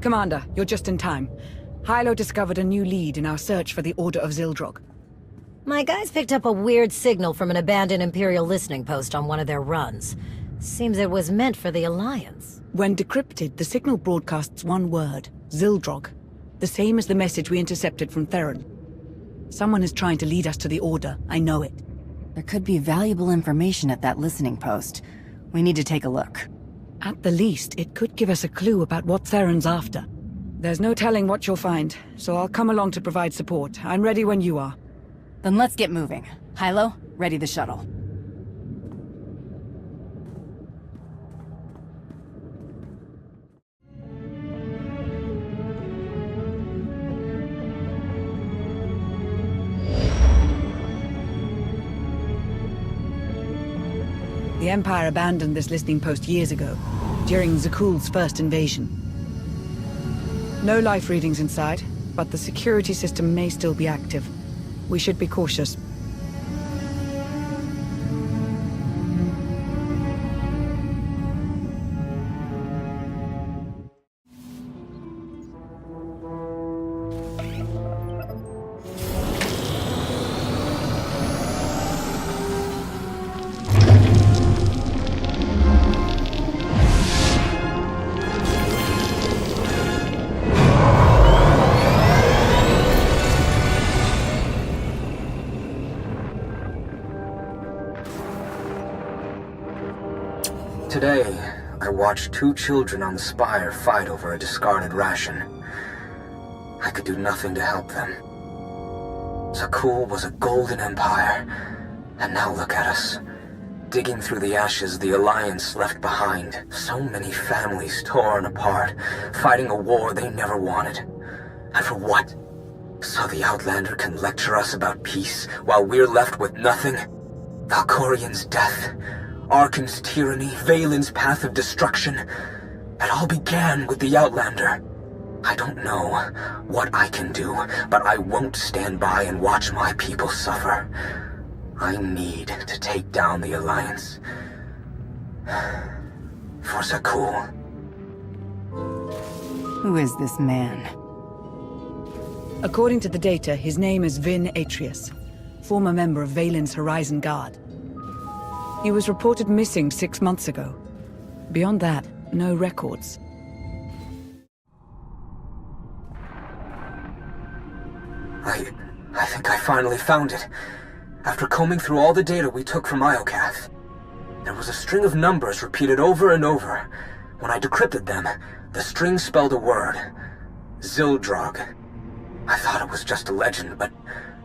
Commander, you're just in time. Hylo discovered a new lead in our search for the Order of Zildrog. My guys picked up a weird signal from an abandoned Imperial listening post on one of their runs. Seems it was meant for the Alliance. When decrypted, the signal broadcasts one word, Zildrog. The same as the message we intercepted from Theron. Someone is trying to lead us to the Order, I know it. There could be valuable information at that listening post. We need to take a look. At the least, it could give us a clue about what Theron's after. There's no telling what you'll find, so I'll come along to provide support. I'm ready when you are. Then let's get moving. Hylo, ready the shuttle. The Empire abandoned this listening post years ago, during Zakuul's first invasion. No life readings inside, but the security system may still be active. We should be cautious. Today, I watched two children on the Spire fight over a discarded ration. I could do nothing to help them. Zakuul was a golden empire, and now look at us. Digging through the ashes the Alliance left behind. So many families torn apart, fighting a war they never wanted. And for what? So the Outlander can lecture us about peace, while we're left with nothing? Valkorian's death, Arcann's tyranny, Valen's path of destruction. It all began with the Outlander. I don't know what I can do, but I won't stand by and watch my people suffer. I need to take down the Alliance. For Zakuul. Who is this man? According to the data, his name is Vin Atreus, former member of Valen's Horizon Guard. He was reported missing 6 months ago. Beyond that, no records. I think I finally found it. After combing through all the data we took from Iokath, there was a string of numbers repeated over and over. When I decrypted them, the string spelled a word. Zildrog. I thought it was just a legend, but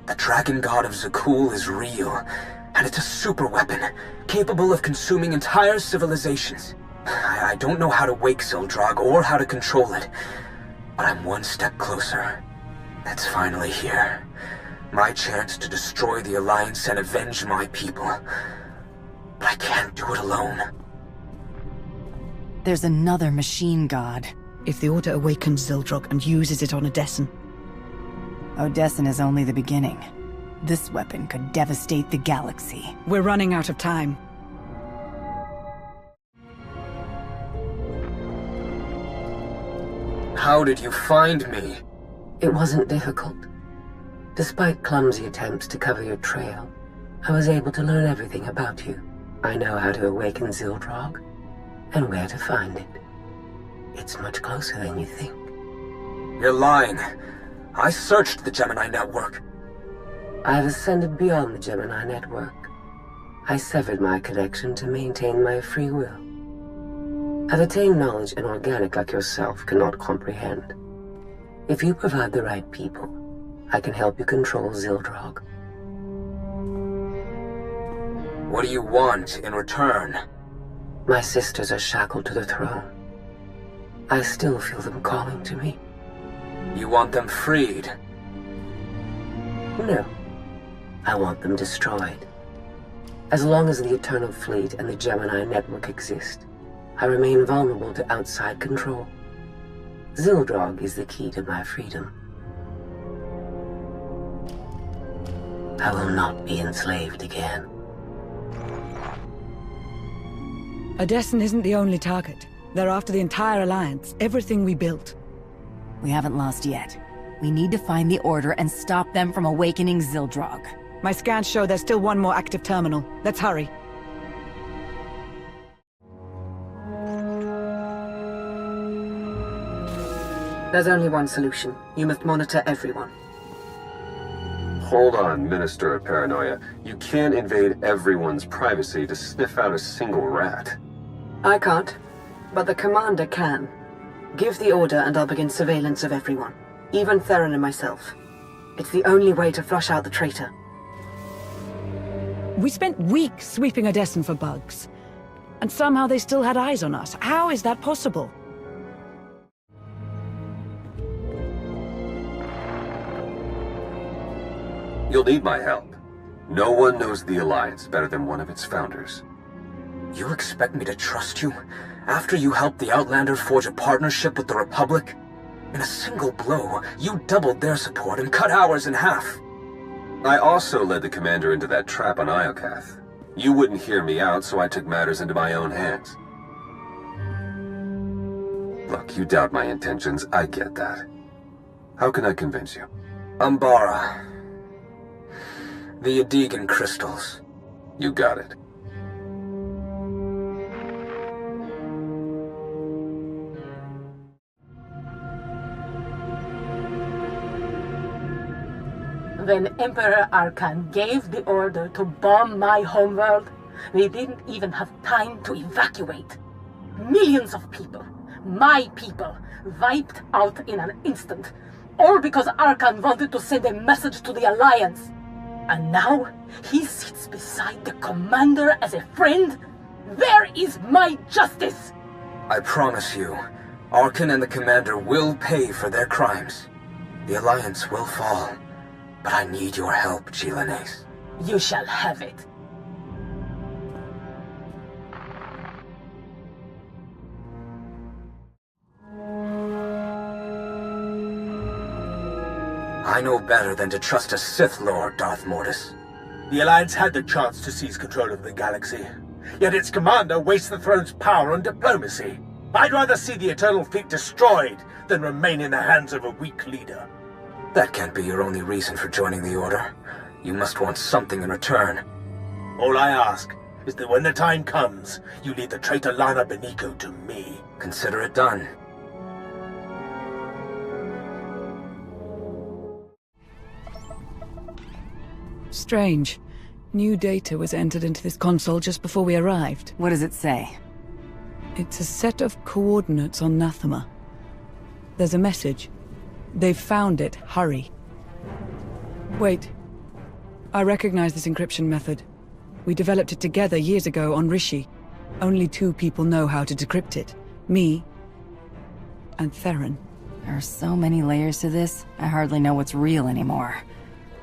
the dragon god of Zakuul is real. And it's a super weapon, capable of consuming entire civilizations. I don't know how to wake Zildrog or how to control it, but I'm one step closer. It's finally here. My chance to destroy the Alliance and avenge my people. But I can't do it alone. There's another machine god. If the Order awakens Zildrog and uses it on Odessen. Odessen is only the beginning. This weapon could devastate the galaxy. We're running out of time. How did you find me? It wasn't difficult. Despite clumsy attempts to cover your trail, I was able to learn everything about you. I know how to awaken Zildrog, and where to find it. It's much closer than you think. You're lying. I searched the Gemini network. I have ascended beyond the Gemini network. I severed my connection to maintain my free will. I've attained knowledge an organic like yourself cannot comprehend. If you provide the right people, I can help you control Zildrog. What do you want in return? My sisters are shackled to the throne. I still feel them calling to me. You want them freed? No. I want them destroyed. As long as the Eternal Fleet and the Gemini network exist, I remain vulnerable to outside control. Zildrog is the key to my freedom. I will not be enslaved again. Odessen isn't the only target. They're after the entire Alliance, everything we built. We haven't lost yet. We need to find the Order and stop them from awakening Zildrog. My scans show there's still one more active terminal. Let's hurry. There's only one solution. You must monitor everyone. Hold on, Minister of Paranoia. You can't invade everyone's privacy to sniff out a single rat. I can't, but the commander can. Give the order and I'll begin surveillance of everyone. Even Theron and myself. It's the only way to flush out the traitor. We spent weeks sweeping Odessen for bugs. And somehow they still had eyes on us. How is that possible? You'll need my help. No one knows the Alliance better than one of its founders. You expect me to trust you? After you helped the Outlander forge a partnership with the Republic? In a single blow, you doubled their support and cut ours in half. I also led the commander into that trap on Iokath. You wouldn't hear me out, so I took matters into my own hands. Look, you doubt my intentions, I get that. How can I convince you? Umbara. The Adegan crystals. You got it. When Emperor Arkan gave the order to bomb my homeworld, we didn't even have time to evacuate. Millions of people, my people, wiped out in an instant, all because Arkan wanted to send a message to the Alliance. And now, he sits beside the commander as a friend? Where is my justice? I promise you, Arkan and the commander will pay for their crimes. The Alliance will fall. But I need your help, Chilanes. You shall have it. I know better than to trust a Sith Lord, Darth Mortis. The Alliance had the chance to seize control of the galaxy, yet its commander wastes the throne's power on diplomacy. I'd rather see the Eternal Fleet destroyed than remain in the hands of a weak leader. That can't be your only reason for joining the Order. You must want something in return. All I ask is that when the time comes, you lead the traitor Lana Beniko to me. Consider it done. Strange. New data was entered into this console just before we arrived. What does it say? It's a set of coordinates on Nathema. There's a message. They've found it. Hurry. Wait. I recognize this encryption method. We developed it together years ago on Rishi. Only 2 people know how to decrypt it. Me and Theron. There are so many layers to this, I hardly know what's real anymore.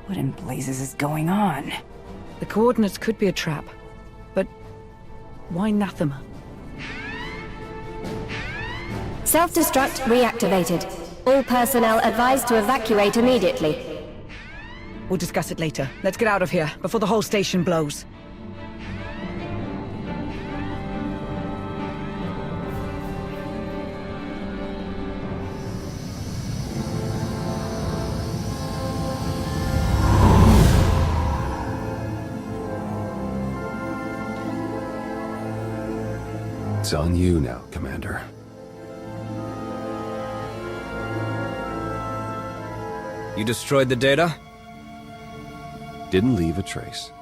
What in blazes is going on? The coordinates could be a trap. But why Nathema? Self-destruct reactivated. All personnel advised to evacuate immediately. We'll discuss it later. Let's get out of here, before the whole station blows. It's on you now, Commander. You destroyed the data? Didn't leave a trace.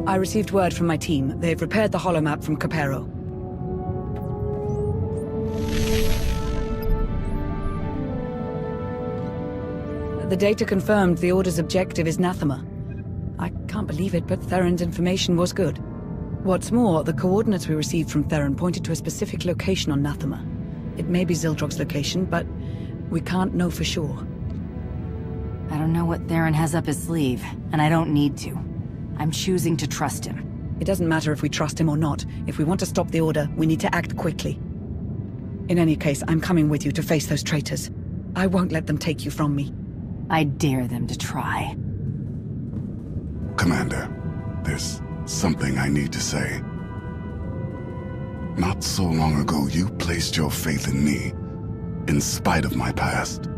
I received word from my team. They've repaired the holomap from Capero. The data confirmed the Order's objective is Nathema. I can't believe it, but Theron's information was good. What's more, the coordinates we received from Theron pointed to a specific location on Nathema. It may be Zildrog's location, but we can't know for sure. I don't know what Theron has up his sleeve, and I don't need to. I'm choosing to trust him. It doesn't matter if we trust him or not. If we want to stop the Order, we need to act quickly. In any case, I'm coming with you to face those traitors. I won't let them take you from me. I dare them to try. Commander, there's something I need to say. Not so long ago, you placed your faith in me, in spite of my past.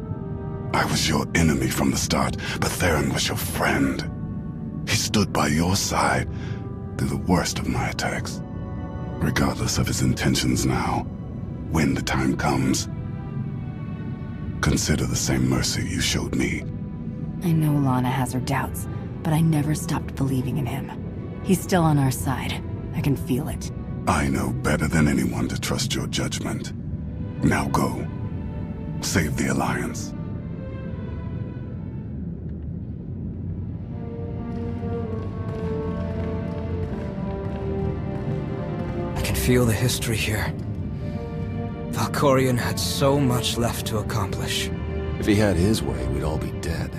I was your enemy from the start, but Theron was your friend. He stood by your side through the worst of my attacks. Regardless of his intentions now, when the time comes, consider the same mercy you showed me. I know Lana has her doubts, but I never stopped believing in him. He's still on our side. I can feel it. I know better than anyone to trust your judgment. Now go. Save the Alliance. I can feel the history here. Valkorion had so much left to accomplish. If he had his way, we'd all be dead.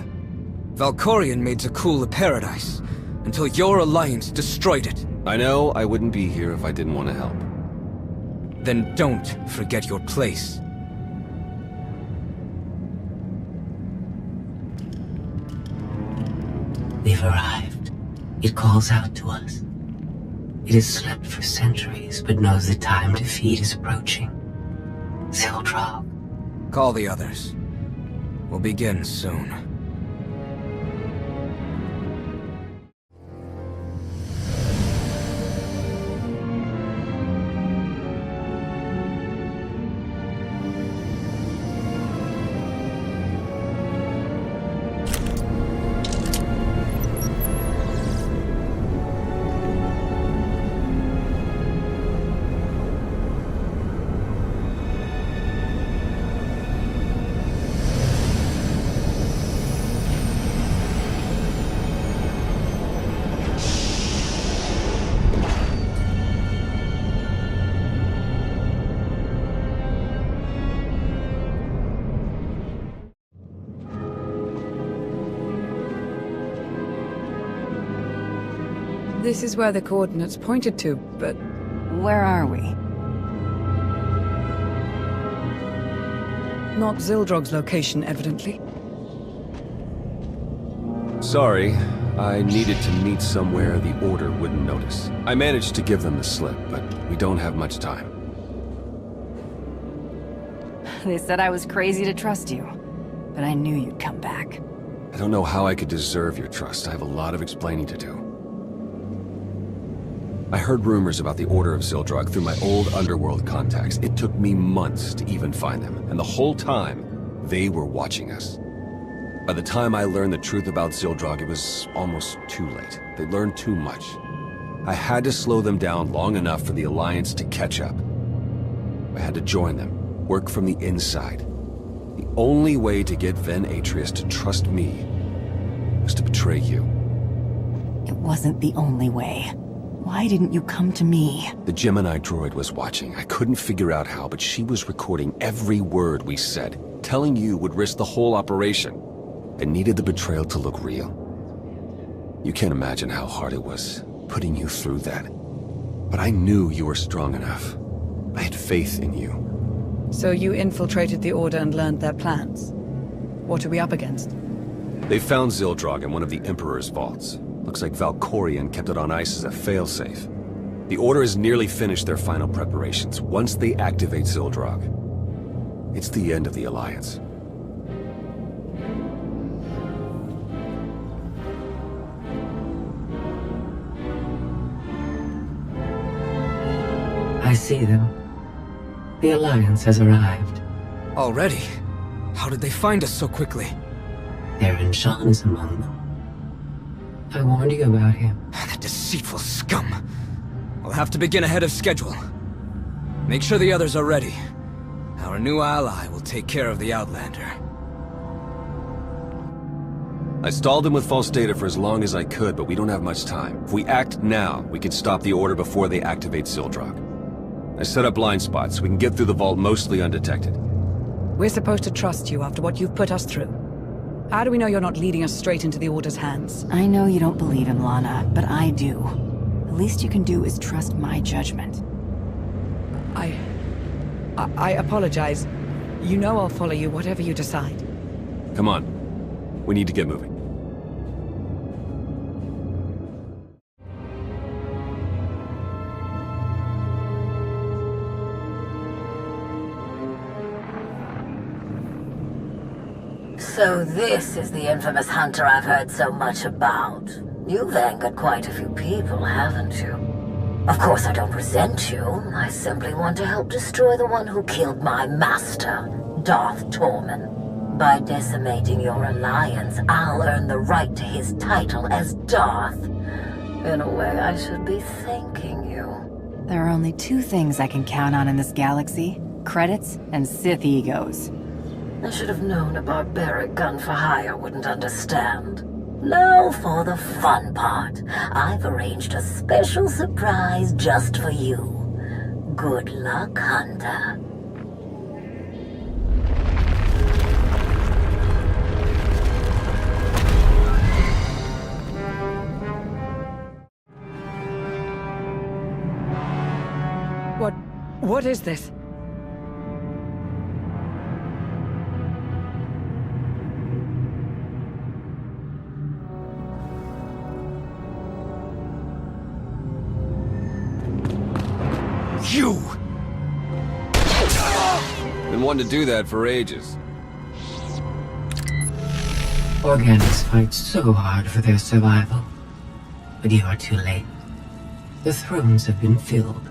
Valkorion made Zakul a paradise, until your Alliance destroyed it. I know I wouldn't be here if I didn't want to help. Then don't forget your place. We've arrived. It calls out to us. It has slept for centuries, but knows the time to feed is approaching. Zildrog. Call the others. We'll begin soon. This is where the coordinates pointed to, but... Where are we? Not Zildrog's location, evidently. Sorry, I needed to meet somewhere the Order wouldn't notice. I managed to give them the slip, but we don't have much time. They said I was crazy to trust you, but I knew you'd come back. I don't know how I could deserve your trust. I have a lot of explaining to do. I heard rumors about the Order of Zildrog through my old underworld contacts. It took me months to even find them, and the whole time, they were watching us. By the time I learned the truth about Zildrog, it was almost too late. They learned too much. I had to slow them down long enough for the Alliance to catch up. I had to join them, work from the inside. The only way to get Ven Atreus to trust me was to betray you. It wasn't the only way. Why didn't you come to me? The Gemini droid was watching. I couldn't figure out how, but she was recording every word we said. Telling you would risk the whole operation. I needed the betrayal to look real. You can't imagine how hard it was, putting you through that. But I knew you were strong enough. I had faith in you. So you infiltrated the Order and learned their plans. What are we up against? They found Zildrog in one of the Emperor's vaults. Looks like Valkorion kept it on ice as a failsafe. The Order has nearly finished their final preparations. Once they activate Zildrog, it's the end of the Alliance. I see them. The Alliance has arrived. Already? How did they find us so quickly? Theron Shan is among them. I warned you about him. That deceitful scum. We'll have to begin ahead of schedule. Make sure the others are ready. Our new ally will take care of the Outlander. I stalled him with false data for as long as I could, but we don't have much time. If we act now, we can stop the Order before they activate Sildrak. I set up blind spots so we can get through the vault mostly undetected. We're supposed to trust you after what you've put us through. How do we know you're not leading us straight into the Order's hands? I know you don't believe him, Lana, but I do. The least you can do is trust my judgment. I apologize. You know I'll follow you, whatever you decide. Come on. We need to get moving. So this is the infamous hunter I've heard so much about. You've angered quite a few people, haven't you? Of course I don't resent you. I simply want to help destroy the one who killed my master, Darth Tormen. By decimating your alliance, I'll earn the right to his title as Darth. In a way, I should be thanking you. There are only two things I can count on in this galaxy: credits and Sith egos. I should have known a barbaric gun for hire wouldn't understand. Now for the fun part. I've arranged a special surprise just for you. Good luck, Hunter. What is this? You! Been wanting to do that for ages. Organics fight so hard for their survival. But you are too late. The thrones have been filled.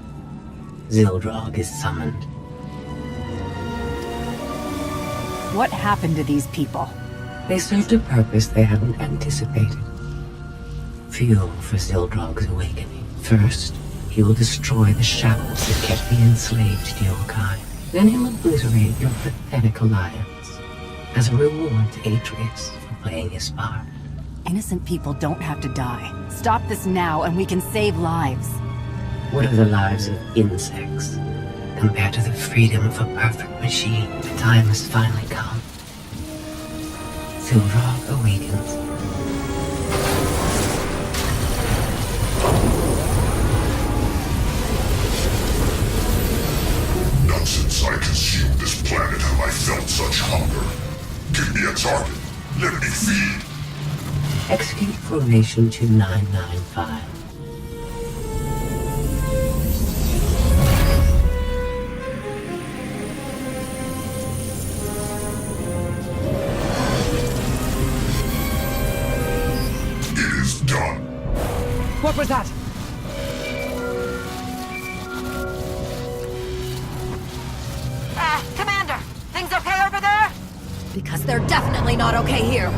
Zildrog is summoned. What happened to these people? They served a purpose they hadn't anticipated. Fuel for Zildrog's awakening. First, he will destroy the shackles that kept the enslaved to your kind. Then he'll obliterate your pathetic alliance as a reward to Atreus for playing his part. Innocent people don't have to die. Stop this now and we can save lives. What are the lives of insects compared to the freedom of a perfect machine? The time has finally come. Zildrog awakens. Not since I consumed this planet have I felt such hunger. Give me a target. Let me feed. Execute Formation 2995. What was that? Commander! Things okay over there? Because they're definitely not okay here.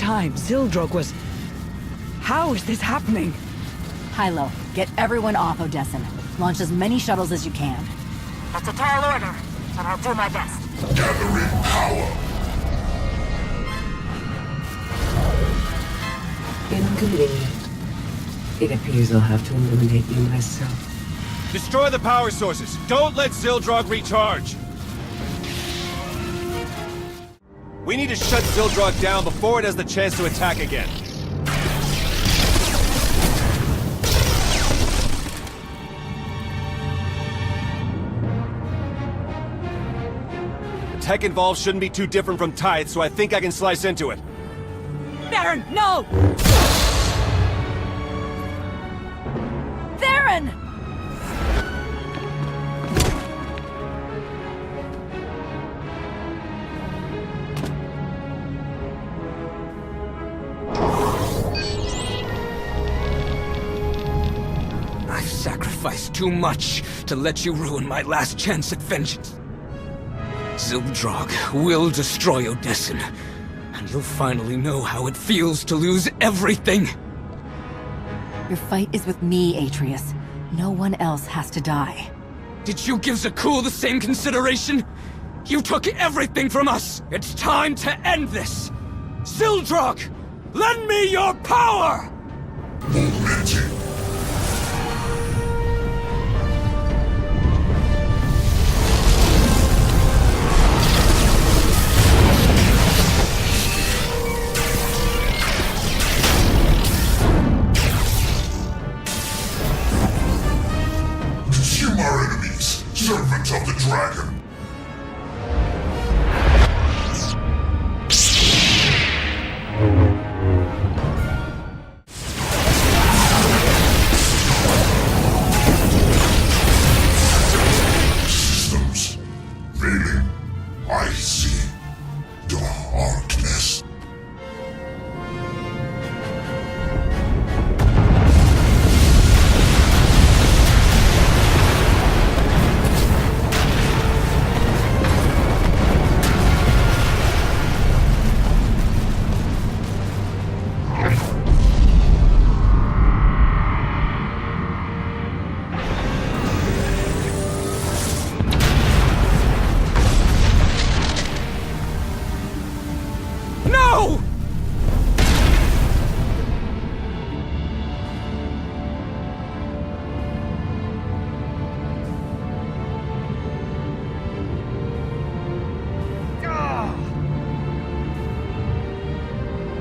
time, Zildrog was... How is this happening? Hilo, get everyone off Odessen. Launch as many shuttles as you can. That's a tall order, but I'll do my best. Gathering power. Inconvenient. It appears I'll have to eliminate you myself. Destroy the power sources. Don't let Zildrog recharge. We need to shut Zildrog down before it has the chance to attack again. The tech involved shouldn't be too different from Tithe, so I think I can slice into it. Theron, no! Theron! I've sacrificed too much to let you ruin my last chance at vengeance. Zildrog will destroy Odessen, and you'll finally know how it feels to lose everything. Your fight is with me, Atreus. No one else has to die. Did you give Zakul the same consideration? You took everything from us! It's time to end this! Zildrog! Lend me your power! Consume our enemies, servants of the dragon. Systems failing. I see darkness. No!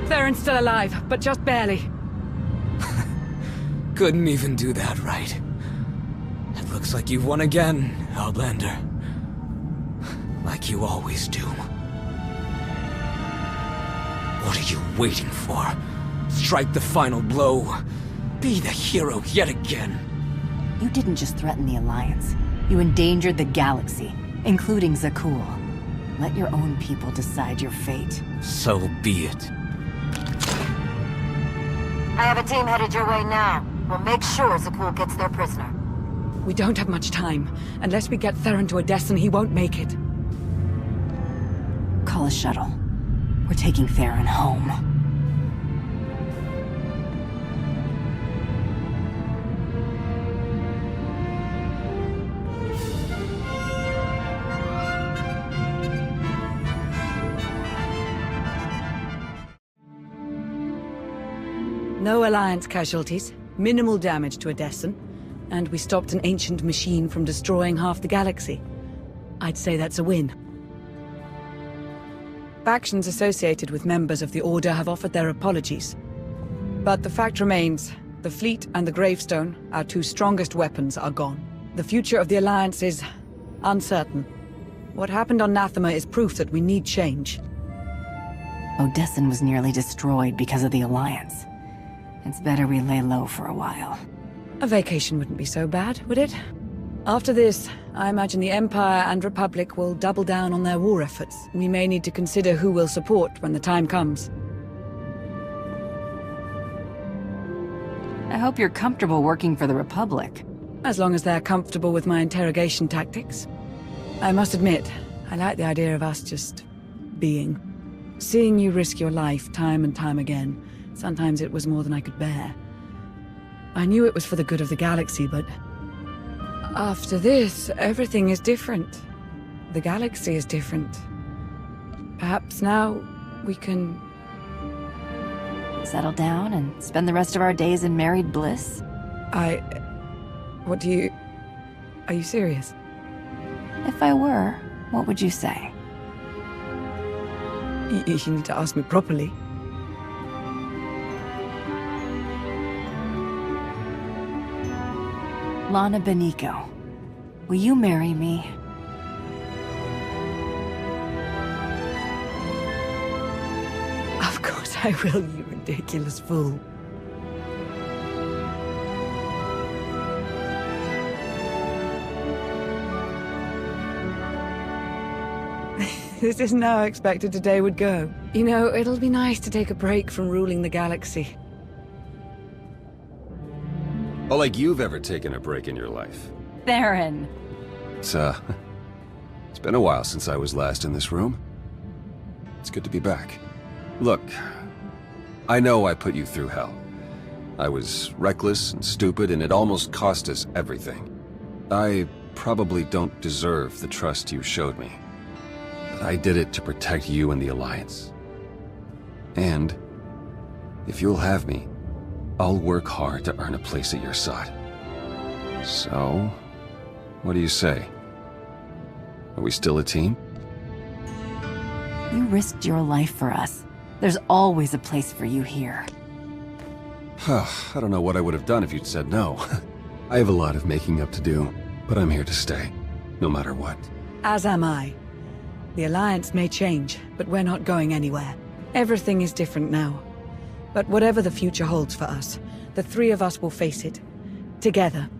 Theron's still alive, but just barely. Couldn't even do that right. It looks like you've won again, Outlander. Like you always do. What are you waiting for? Strike the final blow. Be the hero yet again. You didn't just threaten the Alliance. You endangered the galaxy, including Zakul. Let your own people decide your fate. So be it. I have a team headed your way now. We'll make sure Zakul gets their prisoner. We don't have much time. Unless we get Theron to Odessen, he won't make it. Call a shuttle. We're taking Theron home. No Alliance casualties, minimal damage to Odessen, and we stopped an ancient machine from destroying half the galaxy. I'd say that's a win. Factions associated with members of the Order have offered their apologies. But the fact remains, the fleet and the gravestone, our two strongest weapons, are gone. The future of the Alliance is uncertain. What happened on Nathema is proof that we need change. Odessen was nearly destroyed because of the Alliance. It's better we lay low for a while. A vacation wouldn't be so bad, would it? After this, I imagine the Empire and Republic will double down on their war efforts. We may need to consider who we'll support when the time comes. I hope you're comfortable working for the Republic. As long as they're comfortable with my interrogation tactics. I must admit, I like the idea of us just being. Seeing you risk your life time and time again, sometimes it was more than I could bear. I knew it was for the good of the galaxy, but... after this, everything is different. The galaxy is different. Perhaps now we can... settle down and spend the rest of our days in married bliss? What do you... Are you serious? If I were, what would you say? You need to ask me properly. Lana Beniko, will you marry me? Of course I will, you ridiculous fool. This isn't how I expected today would go. You know, it'll be nice to take a break from ruling the galaxy. Oh, like you've ever taken a break in your life. Theron! It's been a while since I was last in this room. It's good to be back. Look, I know I put you through hell. I was reckless and stupid, and it almost cost us everything. I probably don't deserve the trust you showed me. I did it to protect you and the Alliance. And, if you'll have me, I'll work hard to earn a place at your side. So, what do you say? Are we still a team? You risked your life for us. There's always a place for you here. I don't know what I would have done if you'd said no. I have a lot of making up to do, but I'm here to stay, no matter what. As am I. The Alliance may change, but we're not going anywhere. Everything is different now. But whatever the future holds for us, the three of us will face it. Together.